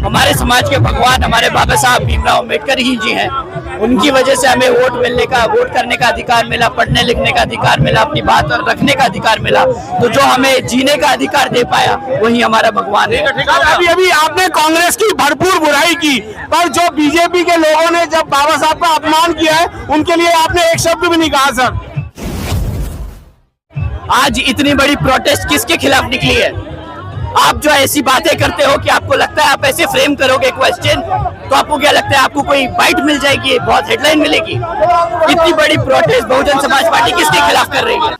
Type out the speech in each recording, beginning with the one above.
हमारे समाज के भगवान हमारे बाबा साहब भीमराव अम्बेडकर ही जी हैं। उनकी वजह से हमें वोट करने का अधिकार मिला, पढ़ने लिखने का अधिकार मिला, अपनी बात रखने का अधिकार मिला। तो जो हमें जीने का अधिकार दे पाया वही हमारा भगवान है। अभी अभी आपने कांग्रेस की भरपूर बुराई की, पर जो बीजेपी के लोगों ने जब बाबा साहब का अपमान किया है उनके लिए आपने एक शब्द भी नहीं कहा सर। आज इतनी बड़ी प्रोटेस्ट किसके खिलाफ निकली है? आप जो ऐसी बातें करते हो कि आपको लगता है आप ऐसे फ्रेम करोगे क्वेश्चन तो आपको क्या लगता है आपको कोई बाइट मिल जाएगी, बहुत हेडलाइन मिलेगी? इतनी बड़ी प्रोटेस्ट बहुजन समाज पार्टी किसके खिलाफ कर रही है?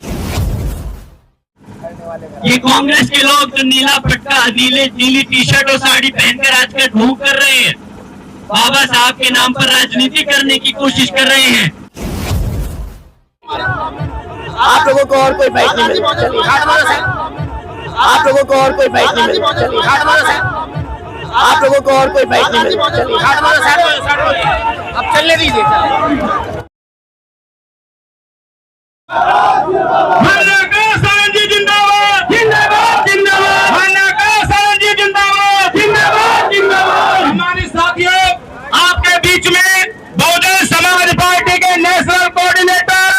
ये कांग्रेस के लोग जो नीला पट्टा, नीली टी शर्ट और साड़ी पहनकर आज का ढोंग कर रहे हैं, बाबा साहब के नाम पर राजनीति करने की कोशिश कर रहे हैं। आप लोगों को और कोई बाइट नहीं मिलेगी, आप लोगों को और कोई बाइट नहीं मिलेगी, आप लोगों को और कोई बाइट नहीं मिलेगी। अब चलने दीजिए। हमारे साथियों, आपके बीच में बहुजन समाज पार्टी के नेशनल कोऑर्डिनेटर,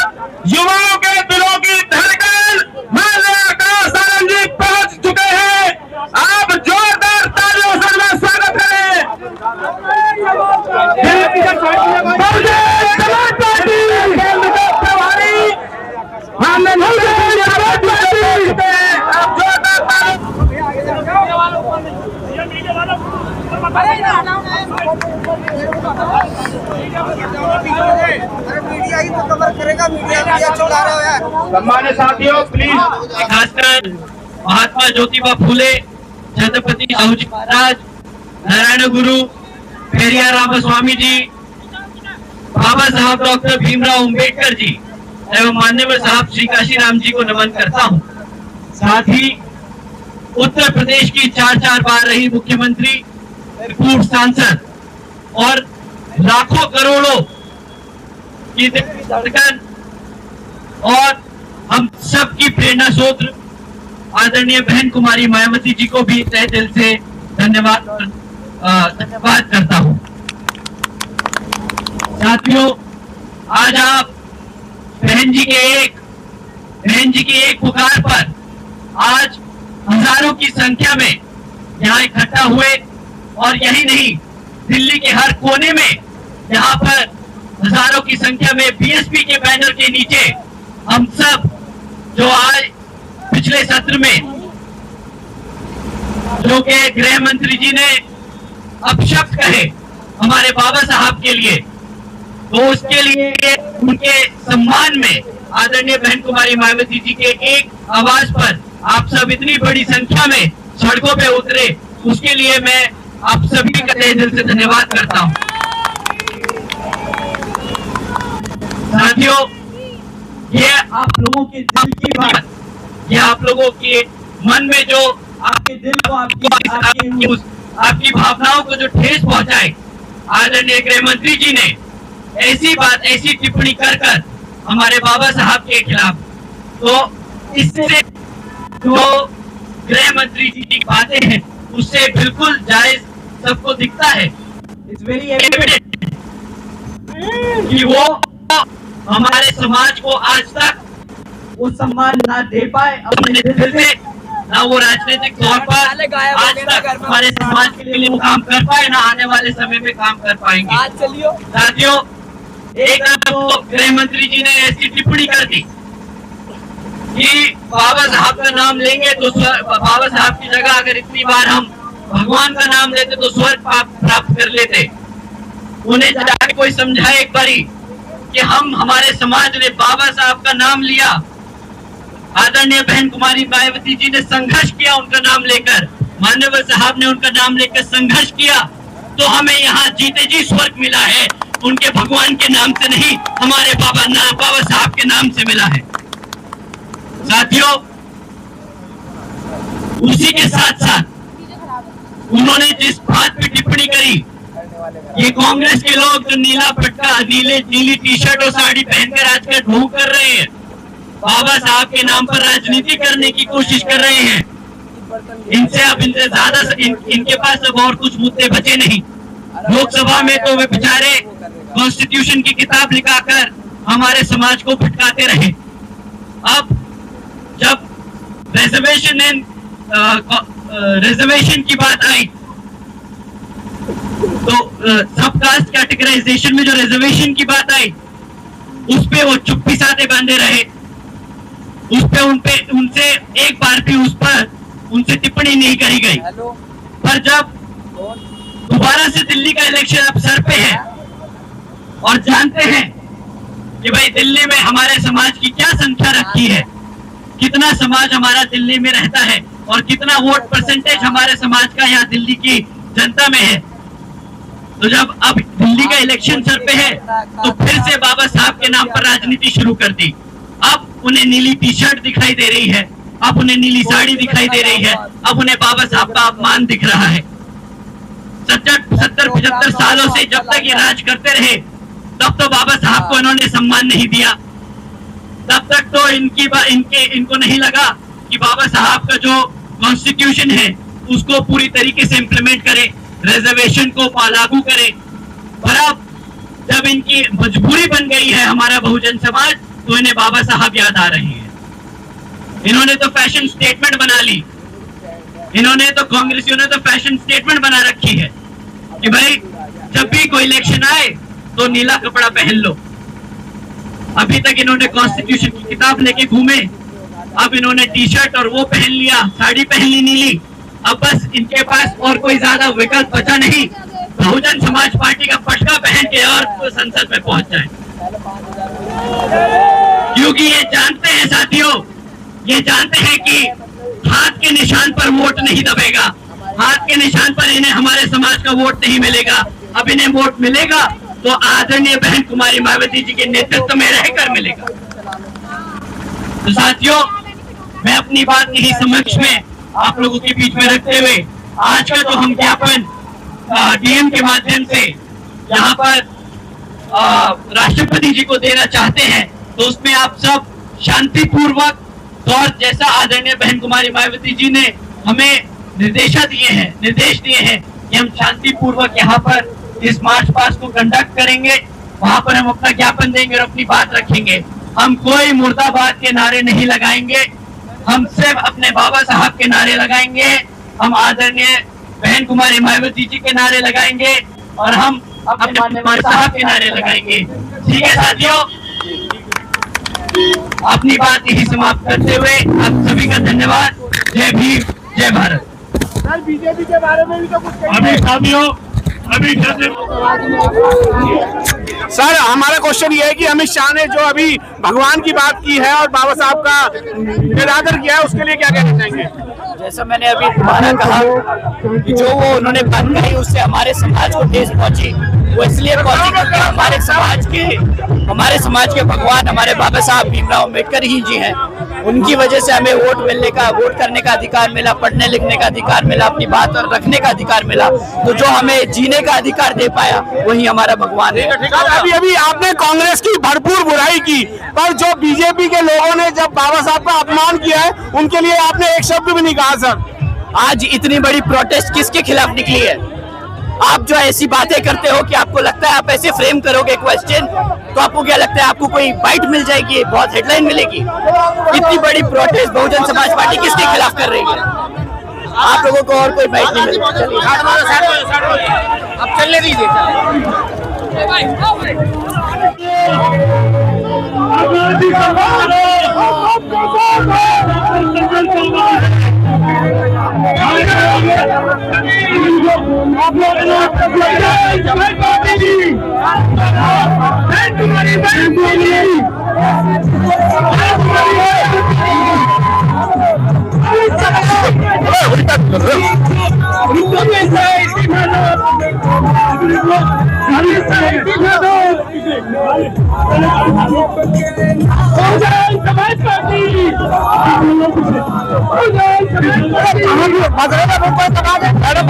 युवाओं के दिलों की धड़कन आकाश आनंद जी पहुंच चुके हैं। आप जोरदार तालियों से मैं स्वागत करें। बहुजन समाज पार्टी प्रभारी, आप जोरदार मीडिया ही तो कवर करेगा, मीडिया चला रहा है। सम्मानित साथियों, प्लीज। खासकर महात्मा ज्योतिबा फूले, छत्रपति साहूजी महाराज, नारायण गुरु, पेरियार रामस्वामी जी, बाबा साहब डॉक्टर भीमराव अम्बेडकर जी एवं माननीय साहब श्री काशीराम जी को नमन करता हूँ। साथ ही उत्तर प्रदेश की 4 बार रही मुख्यमंत्री, पूर्व सांसद और लाखों करोड़ों की धड़कन और हम सबकी प्रेरणा स्रोत आदरणीय बहन कुमारी मायावती जी को भी तहे दिल से धन्यवाद करता हूं। साथियों, आज आप बहन जी की एक पुकार पर आज हजारों की संख्या में यहाँ इकट्ठा हुए और यही नहीं, दिल्ली के हर कोने में यहाँ पर हजारों की संख्या में बीएसपी के बैनर के नीचे हम सब जो आज पिछले सत्र में जो के गृह मंत्री जी ने अपशब्द कहे हमारे बाबा साहब के लिए, तो उसके लिए उनके सम्मान में आदरणीय बहन कुमारी मायावती जी के एक आवाज पर आप सब इतनी बड़ी संख्या में सड़कों पे उतरे, उसके लिए मैं आप सभी का तहे दिल से धन्यवाद करता हूं। साथियों, ये आप लोगों के दिल की बात, ये आप लोगों के मन में जो आपके दिल को आपकी भावनाओं को जो ठेस पहुंचाए, आदरणीय गृह मंत्री जी ने ऐसी टिप्पणी कर हमारे बाबा साहब के खिलाफ, तो इससे जो गृह मंत्री जी की बातें हैं उससे बिल्कुल जायज सबको दिखता है। इट्स वेरी एविडेंट कि वो हमारे समाज को आज तक वो सम्मान ना दे पाए अपने दिल से, ना वो राजनीतिक तौर पर आज तक हमारे समाज के लिए वो काम कर पाए, ना आने वाले समय में काम कर पाएंगे। साथियों, एक तो गृह मंत्री जी ने ऐसी टिप्पणी कर दी कि बाबा साहब का नाम लेंगे तो बाबा साहब की जगह अगर इतनी बार हम भगवान का नाम लेते तो स्वर्ग प्राप्त कर लेते। उन्हें जाके कोई समझाए एक बारी कि हमारे समाज ने बाबा साहब का नाम लिया, आदरणीय बहन कुमारी मायावती जी ने संघर्ष किया उनका नाम लेकर, माननीय साहब ने उनका नाम लेकर संघर्ष किया, तो हमें यहाँ जीते जी स्वर्ग मिला है, उनके भगवान के नाम से नहीं, हमारे बाबा साहब के नाम से मिला है। साथियों, उसी के साथ साथ उन्होंने जिस बात पे टिप्पणी करी, ये कांग्रेस के लोग जो नीला पट्टा, नीली टी शर्ट और साड़ी पहनकर आज का ढोंग कर रहे हैं, बाबा साहब के नाम पर राजनीति करने की कोशिश कर रहे हैं, इनसे ज्यादा इनके पास अब और कुछ मुद्दे बचे नहीं। लोकसभा में तो वे बेचारे कॉन्स्टिट्यूशन की किताब लिखाकर हमारे समाज को भटकाते रहे। अब जब रिजर्वेशन की बात आई तो सब कास्ट कैटेगराइजेशन में जो रिजर्वेशन की बात आई उस पे वो चुप्पी साधे बांधे रहे। उनसे एक बार भी उनसे टिप्पणी नहीं करी गई। पर जब दोबारा से दिल्ली का इलेक्शन अब सर पे है और जानते हैं कि भाई दिल्ली में हमारे समाज की क्या संख्या रखी है, कितना समाज हमारा दिल्ली में रहता है और कितना वोट परसेंटेज हमारे समाज का यहाँ दिल्ली की जनता में है, तो जब अब दिल्ली का इलेक्शन सर पे है तो फिर से बाबा साहब के नाम पर राजनीति शुरू कर दी। अब उन्हें नीली टी शर्ट दिखाई दे रही है, अब उन्हें नीली साड़ी दिखाई दे रही है, अब उन्हें बाबा साहब का अपमान दिख रहा है। 70-75 सालों से जब तक ये राज करते रहे तब तो बाबा साहब को इन्होंने सम्मान नहीं दिया, तब तक तो इनको नहीं लगा कि बाबा साहब का जो कॉन्स्टिट्यूशन है उसको पूरी तरीके से इम्प्लीमेंट करे, रिजर्वेशन को लागू करे। पर अब जब इनकी मजबूरी बन गई है हमारा बहुजन समाज, तो इन्हें बाबा साहब याद आ रहे हैं। इन्होंने तो फैशन स्टेटमेंट बना ली, इन्होंने तो कांग्रेसियों ने तो फैशन स्टेटमेंट बना रखी है कि भाई जब भी कोई इलेक्शन आए तो नीला कपड़ा पहन लो। अभी तक इन्होंने कॉन्स्टिट्यूशन की किताब लेके घूमे, अब इन्होंने टी शर्ट और वो पहन लिया, साड़ी पहन ली नीली। अब बस इनके पास और कोई ज्यादा विकल्प बचा नहीं, बहुजन समाज पार्टी का पटका पहन के और तो संसद में पहुंच जाए। क्योंकि ये जानते हैं साथियों, ये जानते हैं कि हाथ के निशान पर वोट नहीं दबेगा, हाथ के निशान पर इन्हें हमारे समाज का वोट नहीं मिलेगा। अब इन्हें वोट मिलेगा तो आदरणीय बहन कुमारी मायावती जी के नेतृत्व में रहकर मिलेगा। तो साथियों, मैं अपनी बात यही समक्ष में आप लोगों के बीच में रखते हुए आज का जो हम ज्ञापन डीएम के माध्यम से यहाँ पर राष्ट्रपति जी को देना चाहते हैं, तो उसमें आप सब शांतिपूर्वक और जैसा आदरणीय बहन कुमारी मायावती जी ने हमें निर्देश दिए हैं कि हम शांतिपूर्वक यहाँ पर इस मार्च पास्ट को कंडक्ट करेंगे, वहां पर हम अपना ज्ञापन देंगे और अपनी बात रखेंगे। हम कोई मुर्दाबाद के नारे नहीं लगाएंगे, हम सिर्फ अपने बाबा साहब के नारे लगाएंगे, हम आदरणीय बहन कुमारी मायावती जी के नारे लगाएंगे और हम अपने बाबा साहब के नारे लगाएंगे। ठीक है साथियों, अपनी बात यही समाप्त करते हुए आप सभी का धन्यवाद। जय भीम, जय भारत। सर बीजेपी के बारे में भी तो कुछ सर, हमारा क्वेश्चन ये है कि अमित शाह ने जो अभी भगवान की बात की है और बाबा साहब का निरादर किया है, उसके लिए क्या कहना चाहेंगे? जैसा मैंने अभी दोबारा कहा कि जो वो उन्होंने बात कही उससे हमारे समाज को ठेस पहुंची। वो इसलिए पहुंची क्योंकि हमारे समाज के भगवान हमारे बाबा साहब भीमराव अम्बेडकर ही जी हैं। उनकी वजह से हमें वोट करने का अधिकार मिला, पढ़ने लिखने का अधिकार मिला, अपनी बात और रखने का अधिकार मिला। तो जो हमें जीने का अधिकार दे पाया वही हमारा भगवान है। अभी आपने कांग्रेस की भरपूर बुराई की, पर जो बीजेपी के लोगों ने जब बाबा साहब का अपमान किया है उनके लिए आपने एक शब्द भी नहीं कहा। सर, आज इतनी बड़ी प्रोटेस्ट किसके खिलाफ निकली है? आप जो ऐसी बातें करते हो कि आपको लगता है आप ऐसे फ्रेम करोगे क्वेश्चन तो आपको क्या लगता है आपको कोई बाइट मिल जाएगी, बहुत हेडलाइन मिलेगी? इतनी बड़ी प्रोटेस्ट बहुजन समाज पार्टी किसके खिलाफ कर रही है? आप लोगों को और कोई बाइट नहीं मिलेगी। अब चलने दीजिए। मैडम